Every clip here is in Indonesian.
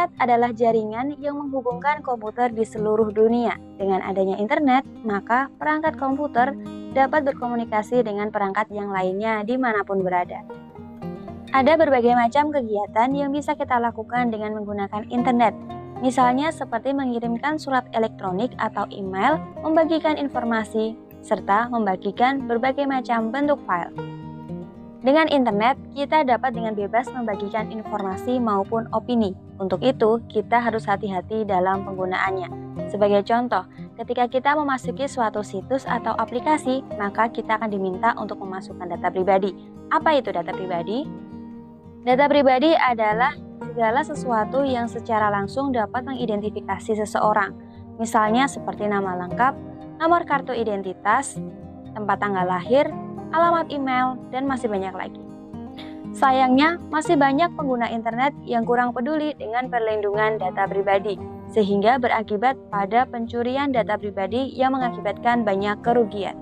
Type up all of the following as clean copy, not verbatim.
Internet adalah jaringan yang menghubungkan komputer di seluruh dunia. Dengan adanya internet, maka perangkat komputer dapat berkomunikasi dengan perangkat yang lainnya dimanapun berada. Ada berbagai macam kegiatan yang bisa kita lakukan dengan menggunakan internet. Misalnya seperti mengirimkan surat elektronik atau email, membagikan informasi, serta membagikan berbagai macam bentuk file. Dengan internet, kita dapat dengan bebas membagikan informasi maupun opini. Untuk itu, kita harus hati-hati dalam penggunaannya. Sebagai contoh, ketika kita memasuki suatu situs atau aplikasi, maka kita akan diminta untuk memasukkan data pribadi. Apa itu data pribadi? Data pribadi adalah segala sesuatu yang secara langsung dapat mengidentifikasi seseorang. Misalnya seperti nama lengkap, nomor kartu identitas, tempat tanggal lahir, alamat email, dan masih banyak lagi. Sayangnya, masih banyak pengguna internet yang kurang peduli dengan perlindungan data pribadi, sehingga berakibat pada pencurian data pribadi yang mengakibatkan banyak kerugian.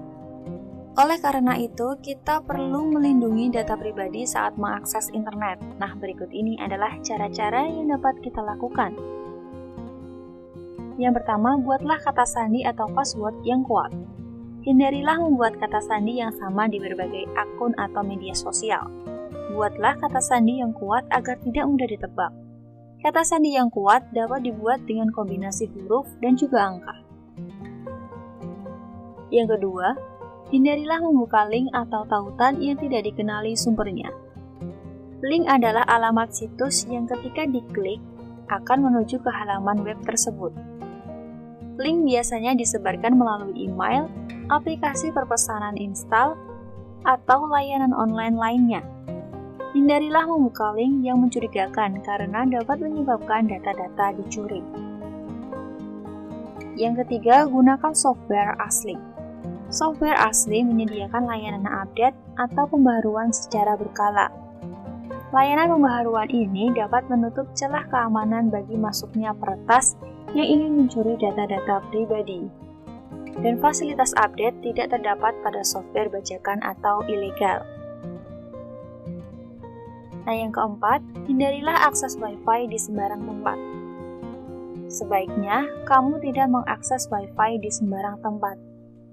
Oleh karena itu, kita perlu melindungi data pribadi saat mengakses internet. Nah, berikut ini adalah cara-cara yang dapat kita lakukan. Yang pertama, buatlah kata sandi atau password yang kuat. Hindarilah membuat kata sandi yang sama di berbagai akun atau media sosial. Buatlah kata sandi yang kuat agar tidak mudah ditebak. Kata sandi yang kuat dapat dibuat dengan kombinasi huruf dan juga angka. Yang kedua, hindarilah membuka link atau tautan yang tidak dikenali sumbernya. Link adalah alamat situs yang ketika diklik akan menuju ke halaman web tersebut. Link biasanya disebarkan melalui email, aplikasi perpesanan install, atau layanan online lainnya. Hindarilah membuka link yang mencurigakan karena dapat menyebabkan data-data dicuri. Yang ketiga, gunakan software asli. Software asli menyediakan layanan update atau pembaharuan secara berkala. Layanan pembaharuan ini dapat menutup celah keamanan bagi masuknya peretas yang ingin mencuri data-data pribadi. Dan fasilitas update tidak terdapat pada software bajakan atau ilegal. Nah, yang keempat, hindarilah akses Wi-Fi di sembarang tempat. Sebaiknya, kamu tidak mengakses Wi-Fi di sembarang tempat.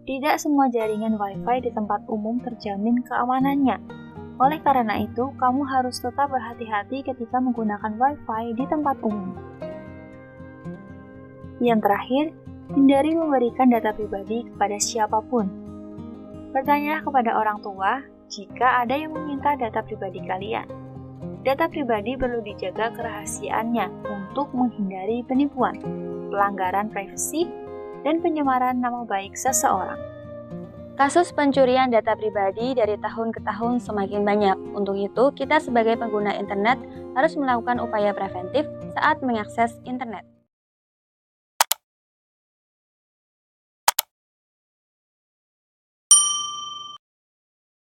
Tidak semua jaringan Wi-Fi di tempat umum terjamin keamanannya. Oleh karena itu, kamu harus tetap berhati-hati ketika menggunakan Wi-Fi di tempat umum. Yang terakhir, hindari memberikan data pribadi kepada siapapun. Bertanyalah kepada orang tua jika ada yang meminta data pribadi kalian. Data pribadi perlu dijaga kerahasiaannya untuk menghindari penipuan, pelanggaran privasi, dan pencemaran nama baik seseorang. Kasus pencurian data pribadi dari tahun ke tahun semakin banyak. Untuk itu, kita sebagai pengguna internet harus melakukan upaya preventif saat mengakses internet.